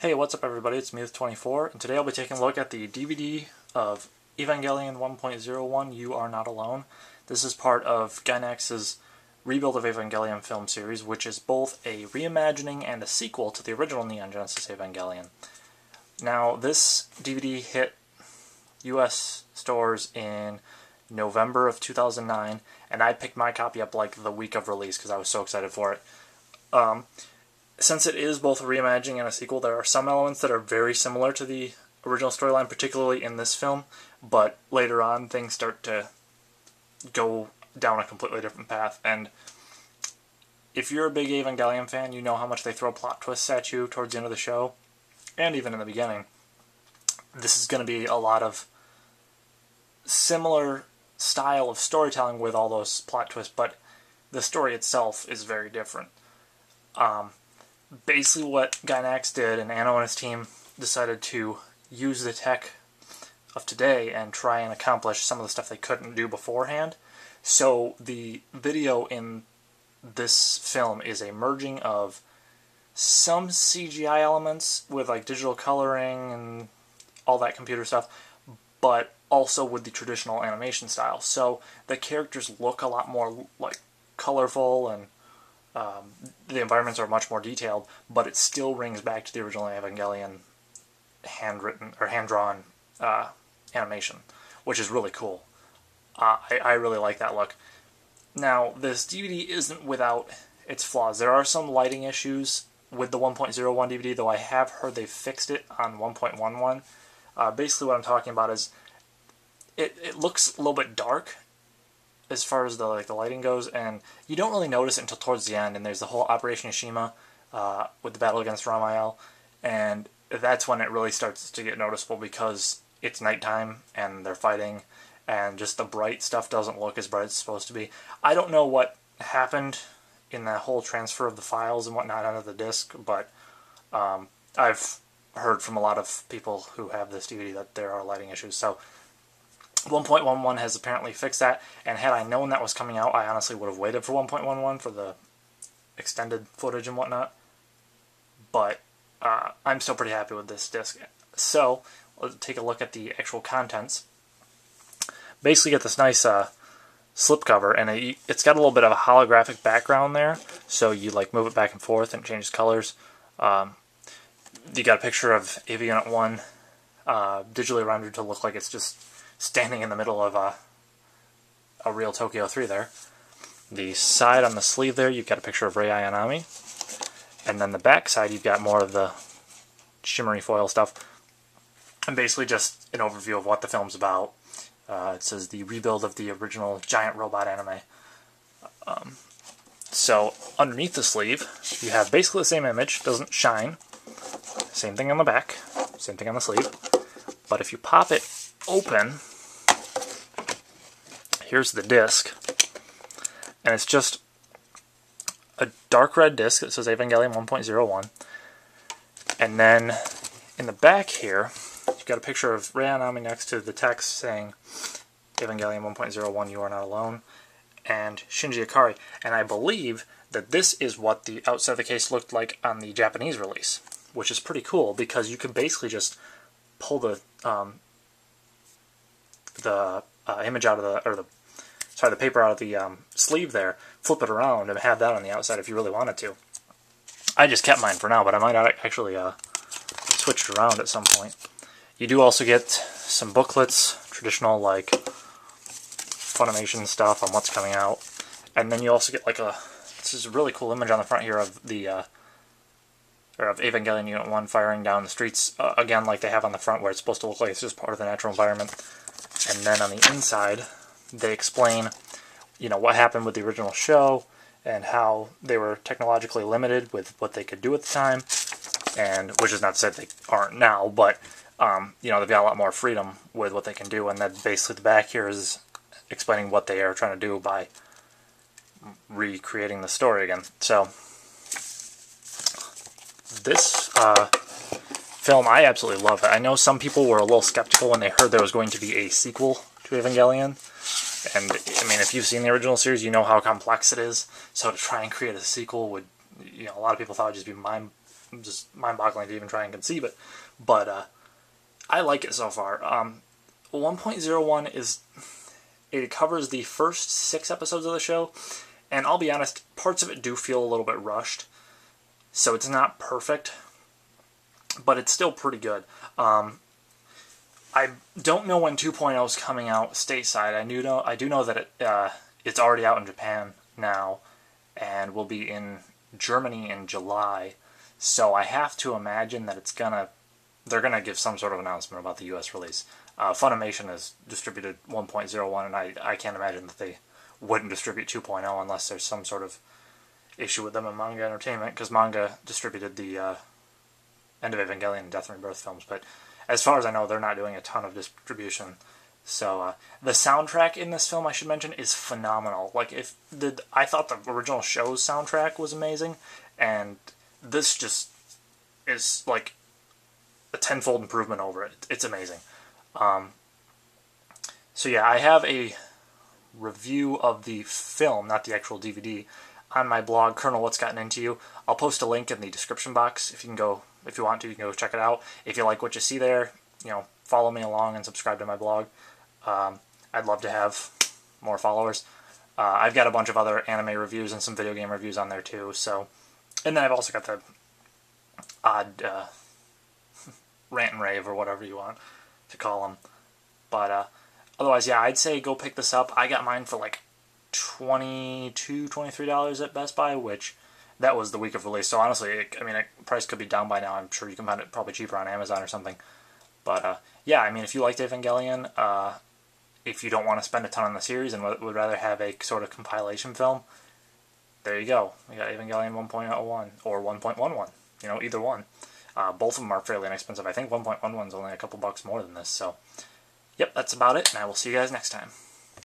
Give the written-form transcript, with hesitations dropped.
Hey, what's up everybody, it's Muth24, and today I'll be taking a look at the DVD of Evangelion 1.01, You Are Not Alone. This is part of Gainax's Rebuild of Evangelion film series, which is both a reimagining and a sequel to the original Neon Genesis Evangelion. Now, this DVD hit US stores in November of 2009, and I picked my copy up like the week of release because I was so excited for it. Since it is both a reimagining and a sequel, there are some elements that are very similar to the original storyline, particularly in this film, but later on things start to go down a completely different path. And if you're a big Evangelion fan, you know how much they throw plot twists at you towards the end of the show, and even in the beginning. This is going to be a lot of similar style of storytelling with all those plot twists, but the story itself is very different. Basically what Gainax did, and Anno and his team decided to use the tech of today and try and accomplish some of the stuff they couldn't do beforehand. So the video in this film is a merging of some CGI elements with like digital coloring and all that computer stuff, but also with the traditional animation style. So the characters look a lot more like colorful, and the environments are much more detailed, but it still rings back to the original Evangelion handwritten or hand-drawn animation, which is really cool. I really like that look. Now, this DVD isn't without its flaws. There are some lighting issues with the 1.01 DVD, though I have heard they fixed it on 1.11. Basically what I'm talking about is it looks a little bit dark as far as the lighting goes, and you don't really notice it until towards the end, and there's the whole Operation Ishima with the battle against Ramael, and that's when it really starts to get noticeable because it's nighttime and they're fighting, and just the bright stuff doesn't look as bright as it's supposed to be. I don't know what happened in that whole transfer of the files and whatnot onto the disc, but I've heard from a lot of people who have this DVD that there are lighting issues. So 1.11 has apparently fixed that, and had I known that was coming out, I honestly would have waited for 1.11 for the extended footage and whatnot. But I'm still pretty happy with this disc. So let's take a look at the actual contents. Basically, you get this nice slipcover, and it's got a little bit of a holographic background there. So you like move it back and forth, and it changes colors. You got a picture of AV Unit 1 digitally rendered to look like it's just standing in the middle of a real Tokyo 3 there. The side on the sleeve there, you've got a picture of Rei Ayanami. And then the back side, you've got more of the shimmery foil stuff. And basically just an overview of what the film's about. It says the rebuild of the original giant robot anime. So underneath the sleeve, you have basically the same image, doesn't shine. Same thing on the back, same thing on the sleeve. But if you pop it open, here's the disc, and it's just a dark red disc that says Evangelion 1.01, and then in the back here you've got a picture of Rei Ayanami next to the text saying Evangelion 1.01, You Are Not Alone, and Shinji Ikari. And I believe that this is what the outside of the case looked like on the Japanese release, which is pretty cool because you can basically just pull the image out of the paper out of the sleeve there, flip it around, and have that on the outside if you really wanted to. I just kept mine for now, but I might actually switch it around at some point. You do also get some booklets, traditional like Funimation stuff on what's coming out, and then you also get like this is a really cool image on the front here of the of Evangelion Unit 1 firing down the streets, again like they have on the front, where it's supposed to look like it's just part of the natural environment. And then on the inside, they explain, what happened with the original show and how they were technologically limited with what they could do at the time, and which is not to say they aren't now, but they've got a lot more freedom with what they can do. And then basically the back here is explaining what they are trying to do by recreating the story again. So this film, I absolutely love it. I know some people were a little skeptical when they heard there was going to be a sequel to Evangelion, and I mean, if you've seen the original series, you know how complex it is, so to try and create a sequel would, a lot of people thought it would just be just mind-boggling to even try and conceive it. But I like it so far. 1.01 is... It covers the first 6 episodes of the show, and I'll be honest, parts of it do feel a little bit rushed. So it's not perfect, but it's still pretty good. I don't know when 2.0 is coming out stateside. I do know that it's already out in Japan now, and will be in Germany in July. So I have to imagine that they're gonna give some sort of announcement about the U.S. release. Funimation has distributed 1.01, and I can't imagine that they wouldn't distribute 2.0 unless there's some sort of issue with them in Manga Entertainment, because Manga distributed the End of Evangelion and Death and Rebirth films, but as far as I know, they're not doing a ton of distribution. So the soundtrack in this film, I should mention, is phenomenal. Like, I thought the original show's soundtrack was amazing, and this just is like a tenfold improvement over it. It's amazing. So yeah, I have a review of the film, not the actual DVD, on my blog, Colonel What's Gotten Into You. I'll post a link in the description box. If you want to, you can go check it out. If you like what you see there, follow me along and subscribe to my blog. I'd love to have more followers. I've got a bunch of other anime reviews and some video game reviews on there too. So, and then I've also got the odd rant and rave, or whatever you want to call them. But otherwise, yeah, I'd say go pick this up. I got mine for like $22, $23 at Best Buy, which that was the week of release. So honestly, the price could be down by now. I'm sure you can find it probably cheaper on Amazon or something. But yeah, if you liked Evangelion, if you don't want to spend a ton on the series and would rather have a sort of compilation film, there you go. We got Evangelion 1.01 or 1.11. Either one. Both of them are fairly inexpensive. I think 1.11 is only a couple bucks more than this. So, yep, that's about it, and I will see you guys next time.